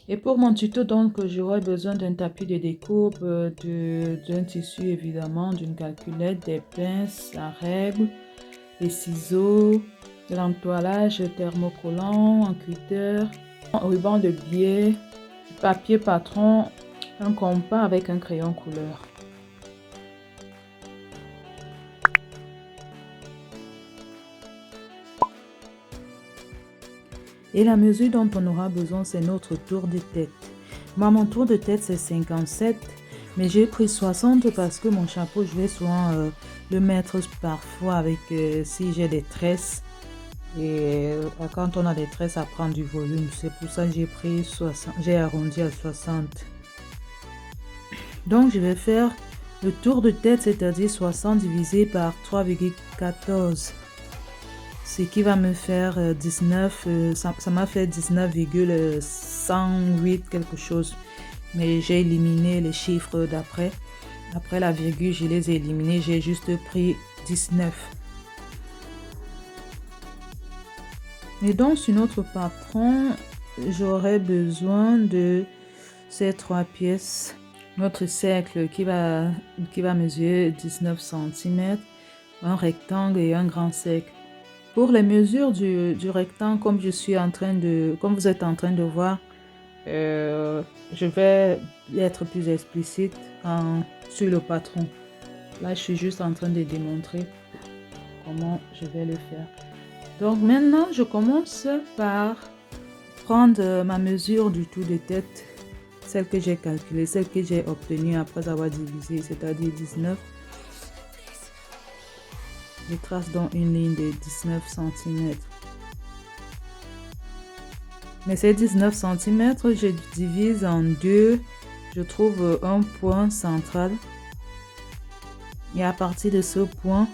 Et pour mon tuto, donc, j'aurai besoin d'un tapis de découpe, d'un tissu évidemment, d'une calculette, des pinces, la règle, des ciseaux, de l'entoilage thermocollant, un cutter, un ruban de biais, du papier patron, un compas avec un crayon couleur. Et la mesure dont on aura besoin, c'est notre tour de tête. Moi, mon tour de tête, c'est 57, mais j'ai pris 60 parce que mon chapeau, je vais souvent le mettre parfois avec, si j'ai des tresses. Et quand on a des tresses, ça prend du volume. C'est pour ça que j'ai pris 60, j'ai arrondi à 60. Donc, je vais faire le tour de tête, c'est-à-dire 60 divisé par 3,14. Ce qui va me faire 19, ça m'a fait 19,108 quelque chose. Mais j'ai éliminé les chiffres d'après. Après la virgule, je les ai éliminés. J'ai juste pris 19. Et donc, sur notre patron, j'aurai besoin de ces 3 pièces. Notre cercle qui va mesurer 19 cm, un rectangle et un grand cercle. Pour les mesures du rectangle, comme vous êtes en train de voir, je vais être plus explicite sur le patron. Là, je suis juste en train de démontrer comment je vais le faire. Donc maintenant, je commence par prendre ma mesure du tour de tête, celle que j'ai calculée, celle que j'ai obtenue après avoir divisé, c'est-à-dire 19. Je trace donc une ligne de 19 cm. Mais ces 19 cm, je divise en deux. Je trouve un point central. Et à partir de ce point,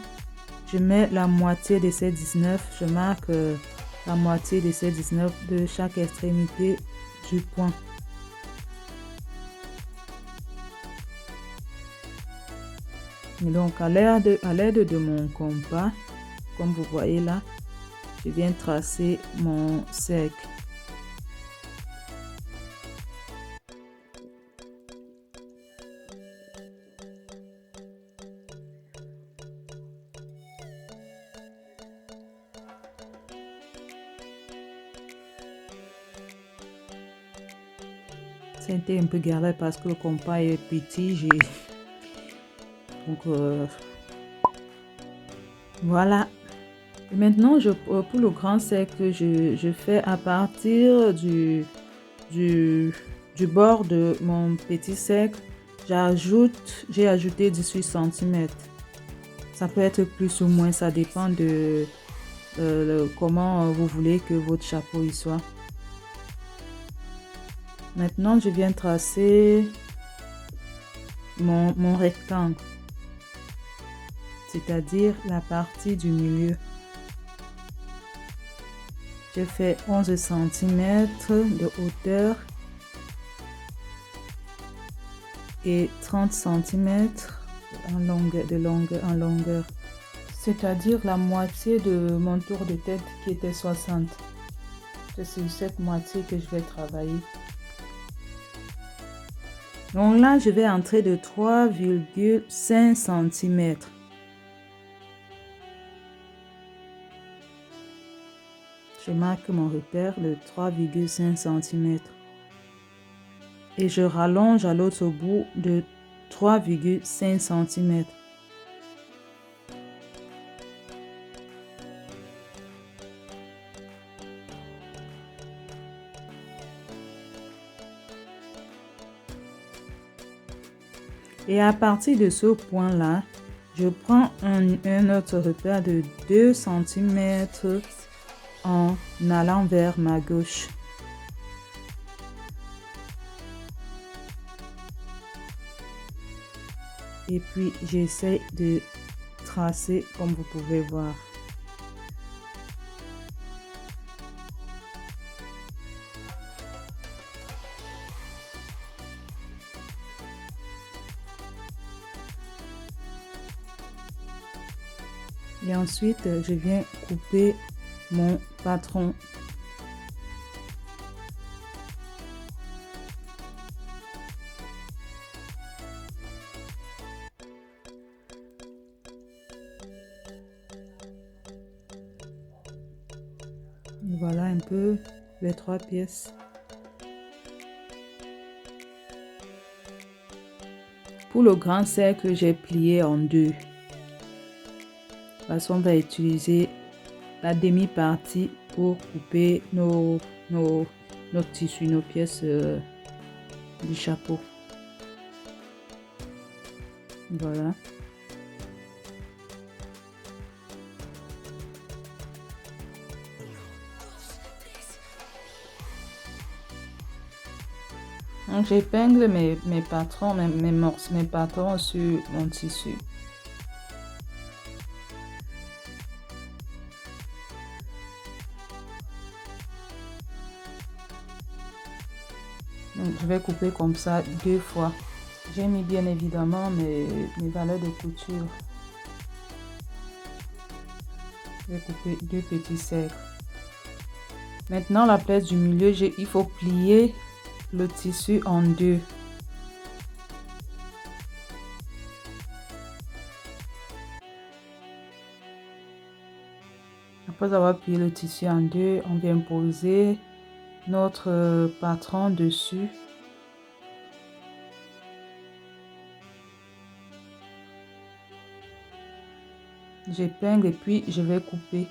je mets la moitié de ces 19. Je marque la moitié de ces 19 de chaque extrémité du point. Et donc, à l'aide de mon compas, comme vous voyez là, je viens tracer mon cercle. C'était un peu galère parce que le compas est petit. Donc, voilà. Et maintenant, pour le grand cercle, je fais à partir du bord de mon petit cercle, j'ai ajouté 18 cm. Ça peut être plus ou moins, ça dépend de comment vous voulez que votre chapeau y soit. Maintenant, je viens tracer mon rectangle, c'est-à-dire la partie du milieu. Je fais 11 cm de hauteur et 30 cm en longueur. C'est-à-dire la moitié de mon tour de tête qui était 60. C'est sur cette moitié que je vais travailler. Donc là, je vais entrer de 3,5 cm. Je marque mon repère de 3,5 cm. Et je rallonge à l'autre bout de 3,5 cm. Et à partir de ce point-là, je prends un autre repère de 2 cm en allant vers ma gauche. Et puis, j'essaie de tracer comme vous pouvez voir. Et ensuite, je viens couper mon patron. Voilà un peu les 3 pièces. Pour le grand cercle, j'ai plié en 2. On va utiliser la demi-partie pour couper nos tissus, nos pièces du chapeau. Voilà. Donc j'épingle mes patrons, mes patrons sur mon tissu. Donc je vais couper comme ça 2 fois. J'ai mis bien évidemment mes valeurs de couture. Je vais couper 2 petits cercles. Maintenant la place du milieu, il faut plier le tissu en 2. Après avoir plié le tissu en 2, on vient poser notre patron dessus. J'épingle et puis je vais couper.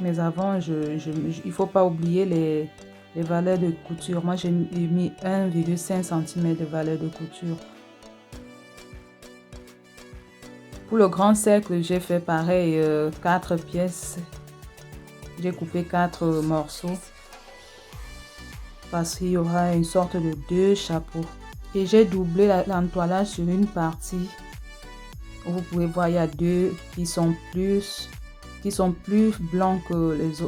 Mais avant, il faut pas oublier les valeurs de couture. Moi, j'ai mis 1,5 cm de valeur de couture. Pour le grand cercle, j'ai fait pareil, 4 pièces. J'ai coupé 4 morceaux parce qu'il y aura une sorte de 2 chapeaux. Et j'ai doublé l'entoilage sur une partie. Vous pouvez voir, il y a 2 qui sont plus blancs que les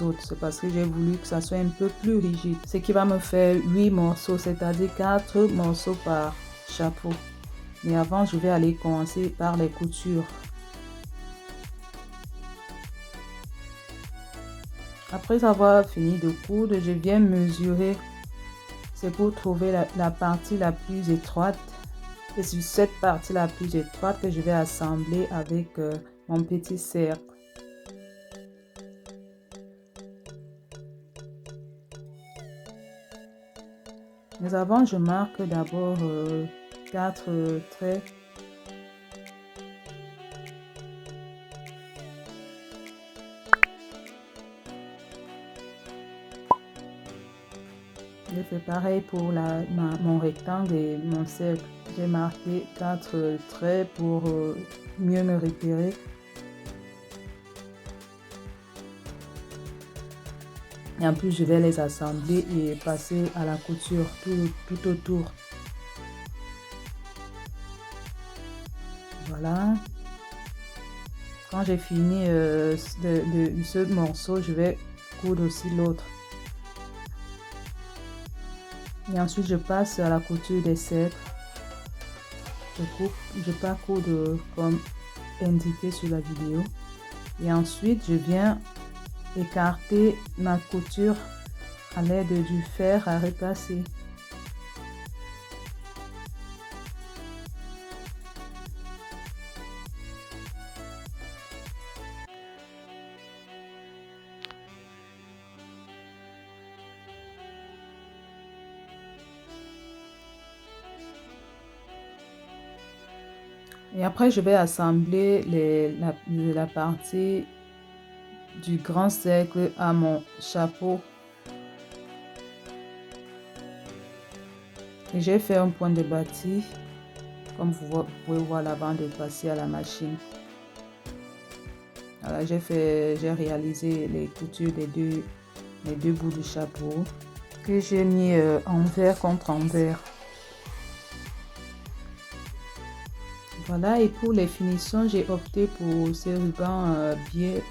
autres. C'est parce que j'ai voulu que ça soit un peu plus rigide. Ce qui va me faire 8 morceaux, c'est-à-dire 4 morceaux par chapeau. Mais avant, je vais aller commencer par les coutures. Après avoir fini de coudre, je viens mesurer. C'est pour trouver la partie la plus étroite. C'est sur cette partie la plus étroite que je vais assembler avec mon petit cercle. Mais avant, je marque d'abord 4 traits. Je fais pareil pour mon rectangle et mon cercle. J'ai marqué 4 traits pour mieux me repérer. Et en plus, je vais les assembler et passer à la couture tout autour. Voilà. Quand j'ai fini ce morceau, je vais coudre aussi l'autre. Et ensuite, je passe à la couture des cercles. Je pas coudre comme indiqué sur la vidéo. Et ensuite, je viens écarter ma couture à l'aide du fer à repasser. Et après, je vais assembler la partie du grand cercle à mon chapeau. Et j'ai fait un point de bâti, comme vous pouvez voir là-bas, de passer à la machine. Voilà, j'ai réalisé les coutures des deux bouts du chapeau que j'ai mis envers contre envers. Voilà, et pour les finitions, j'ai opté pour ces rubans biais.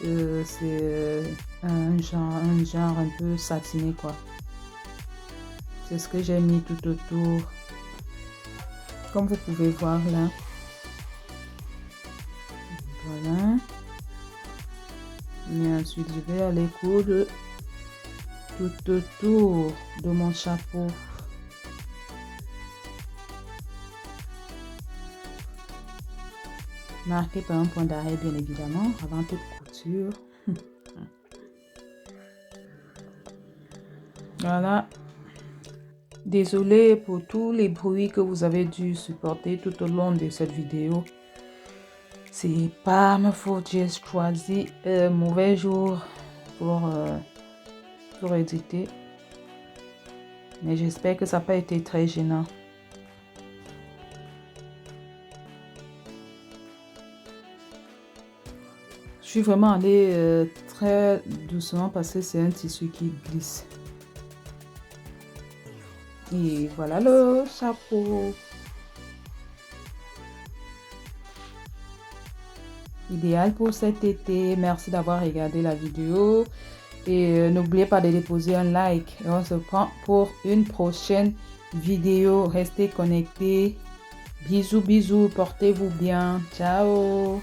C'est un genre un peu satiné, quoi. C'est ce que j'ai mis tout autour, comme vous pouvez voir là. Voilà. Et ensuite, je vais aller coudre tout autour de mon chapeau. Marqué par un point d'arrêt, bien évidemment, avant toute couture. Voilà. Désolée pour tous les bruits que vous avez dû supporter tout au long de cette vidéo. C'est pas ma faute, j'ai choisi un mauvais jour pour éditer. Mais j'espère que ça n'a pas été très gênant. Je suis vraiment allée très doucement parce que c'est un tissu qui glisse. Et voilà le chapeau. Idéal pour cet été. Merci d'avoir regardé la vidéo. Et n'oubliez pas de déposer un like. Et on se prend pour une prochaine vidéo. Restez connectés. Bisous, bisous. Portez-vous bien. Ciao.